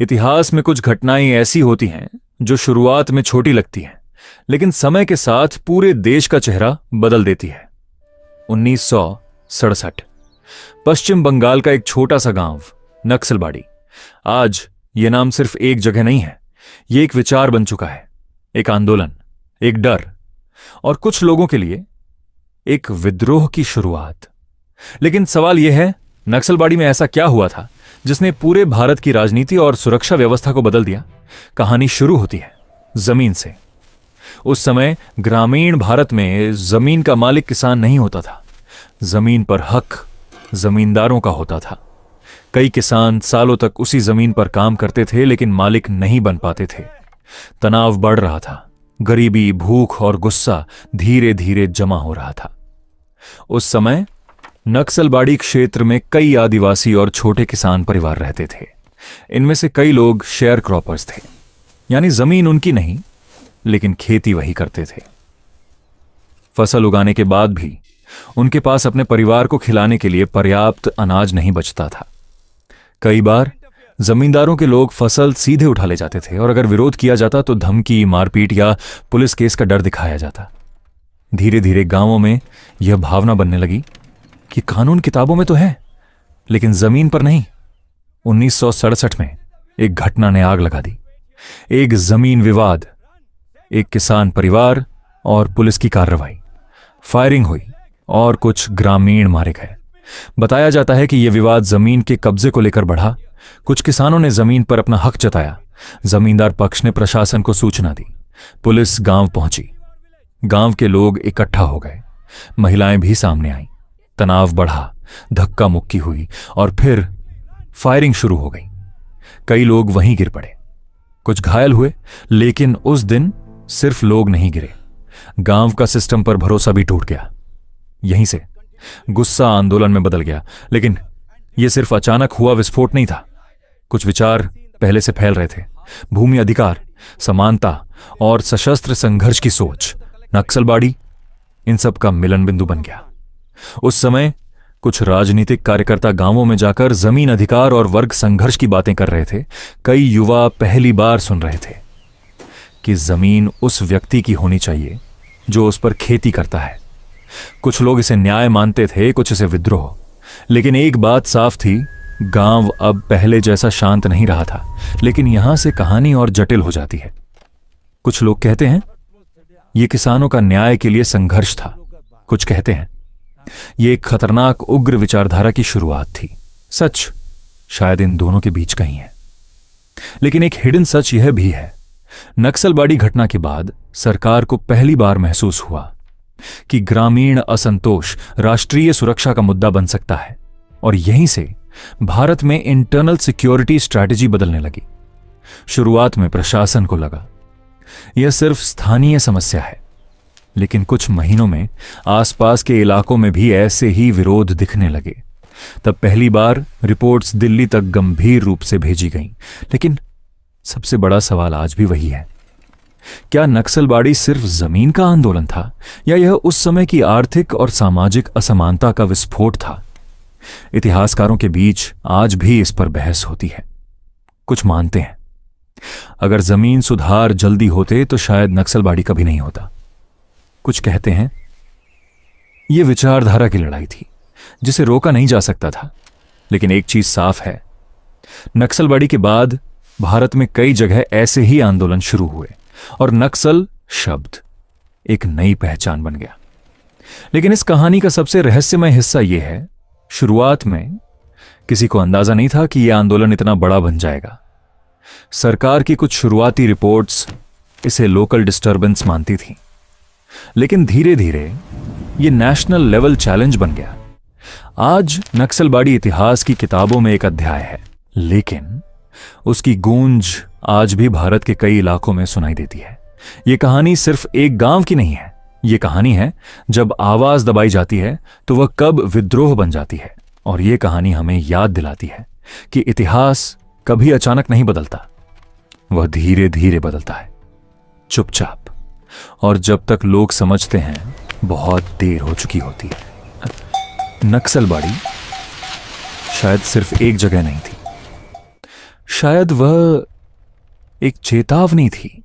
इतिहास में कुछ घटनाएं ऐसी होती हैं जो शुरुआत में छोटी लगती हैं, लेकिन समय के साथ पूरे देश का चेहरा बदल देती है। 1967 पश्चिम बंगाल का एक छोटा सा गांव नक्सलबाड़ी। आज यह नाम सिर्फ एक जगह नहीं है, यह एक विचार बन चुका है, एक आंदोलन, एक डर और कुछ लोगों के लिए एक विद्रोह की शुरुआत। लेकिन सवाल यह है, नक्सलबाड़ी में ऐसा क्या हुआ था जिसने पूरे भारत की राजनीति और सुरक्षा व्यवस्था को बदल दिया? कहानी शुरू होती है जमीन से। उस समय ग्रामीण भारत में जमीन का मालिक किसान नहीं होता था। जमीन पर हक जमींदारों का होता था। कई किसान सालों तक उसी जमीन पर काम करते थे, लेकिन मालिक नहीं बन पाते थे। तनाव बढ़ रहा था। गरीबी, भूख और गुस्सा धीरे धीरे जमा हो रहा था। उस समय नक्सलबाड़ी क्षेत्र में कई आदिवासी और छोटे किसान परिवार रहते थे। इनमें से कई लोग शेयर क्रॉपर्स थे, यानी जमीन उनकी नहीं, लेकिन खेती वही करते थे। फसल उगाने के बाद भी उनके पास अपने परिवार को खिलाने के लिए पर्याप्त अनाज नहीं बचता था। कई बार जमींदारों के लोग फसल सीधे उठा ले जाते थे और अगर विरोध किया जाता तो धमकी, मारपीट या पुलिस केस का डर दिखाया जाता। धीरे धीरे गांवों में यह भावना बनने लगी कि कानून किताबों में तो है, लेकिन जमीन पर नहीं। 1967 में एक घटना ने आग लगा दी। एक जमीन विवाद, एक किसान परिवार और पुलिस की कार्रवाई। फायरिंग हुई और कुछ ग्रामीण मारे गए। बताया जाता है कि यह विवाद जमीन के कब्जे को लेकर बढ़ा। कुछ किसानों ने जमीन पर अपना हक जताया। जमींदार पक्ष ने प्रशासन को सूचना दी। पुलिस गांव पहुंची। गांव के लोग इकट्ठा हो गए। महिलाएं भी सामने आईं। तनाव बढ़ा, धक्का मुक्की हुई और फिर फायरिंग शुरू हो गई। कई लोग वहीं गिर पड़े। कुछ घायल हुए, लेकिन उस दिन सिर्फ लोग नहीं गिरे, गांव का सिस्टम पर भरोसा भी टूट गया। यहीं से गुस्सा आंदोलन में बदल गया। लेकिन यह सिर्फ अचानक हुआ विस्फोट नहीं था। कुछ विचार पहले से फैल रहे थे। भूमि अधिकार, समानता और सशस्त्र संघर्ष की सोच। नक्सलबाड़ी इन सब का मिलन बिंदु बन गया। उस समय कुछ राजनीतिक कार्यकर्ता गांवों में जाकर जमीन अधिकार और वर्ग संघर्ष की बातें कर रहे थे। कई युवा पहली बार सुन रहे थे कि जमीन उस व्यक्ति की होनी चाहिए जो उस पर खेती करता है। कुछ लोग इसे न्याय मानते थे, कुछ इसे विद्रोह। लेकिन एक बात साफ थी, गांव अब पहले जैसा शांत नहीं रहा था। लेकिन यहां से कहानी और जटिल हो जाती है। कुछ लोग कहते हैं यह किसानों का न्याय के लिए संघर्ष था। कुछ कहते हैं यह एक खतरनाक उग्र विचारधारा की शुरुआत थी। सच शायद इन दोनों के बीच कहीं है। लेकिन एक हिडन सच यह भी है, नक्सलबाड़ी घटना के बाद सरकार को पहली बार महसूस हुआ कि ग्रामीण असंतोष राष्ट्रीय सुरक्षा का मुद्दा बन सकता है। और यहीं से भारत में इंटरनल सिक्योरिटी स्ट्रैटेजी बदलने लगी। शुरुआत में प्रशासन को लगा यह सिर्फ स्थानीय समस्या है, लेकिन कुछ महीनों में आसपास के इलाकों में भी ऐसे ही विरोध दिखने लगे। तब पहली बार रिपोर्ट्स दिल्ली तक गंभीर रूप से भेजी गईं। लेकिन सबसे बड़ा सवाल आज भी वही है, क्या नक्सलबाड़ी सिर्फ जमीन का आंदोलन था या यह उस समय की आर्थिक और सामाजिक असमानता का विस्फोट था? इतिहासकारों के बीच आज भी इस पर बहस होती है। कुछ मानते हैं अगर जमीन सुधार जल्दी होते तो शायद नक्सलबाड़ी कभी नहीं होता। कुछ कहते हैं यह विचारधारा की लड़ाई थी जिसे रोका नहीं जा सकता था। लेकिन एक चीज साफ है, नक्सलबाड़ी के बाद भारत में कई जगह ऐसे ही आंदोलन शुरू हुए और नक्सल शब्द एक नई पहचान बन गया। लेकिन इस कहानी का सबसे रहस्यमय हिस्सा यह है, शुरुआत में किसी को अंदाजा नहीं था कि यह आंदोलन इतना बड़ा बन जाएगा। सरकार की कुछ शुरुआती रिपोर्ट्स इसे लोकल डिस्टर्बेंस मानती थीं, लेकिन धीरे धीरे यह नेशनल लेवल चैलेंज बन गया। आज नक्सलबाड़ी इतिहास की किताबों में एक अध्याय है, लेकिन उसकी गूंज आज भी भारत के कई इलाकों में सुनाई देती है। यह कहानी सिर्फ एक गांव की नहीं है, यह कहानी है जब आवाज दबाई जाती है तो वह कब विद्रोह बन जाती है। और यह कहानी हमें याद दिलाती है कि इतिहास कभी अचानक नहीं बदलता, वह धीरे धीरे बदलता है, चुपचाप। और जब तक लोग समझते हैं बहुत देर हो चुकी होती है। नक्सलबाड़ी शायद सिर्फ एक जगह नहीं थी, शायद वह एक चेतावनी थी,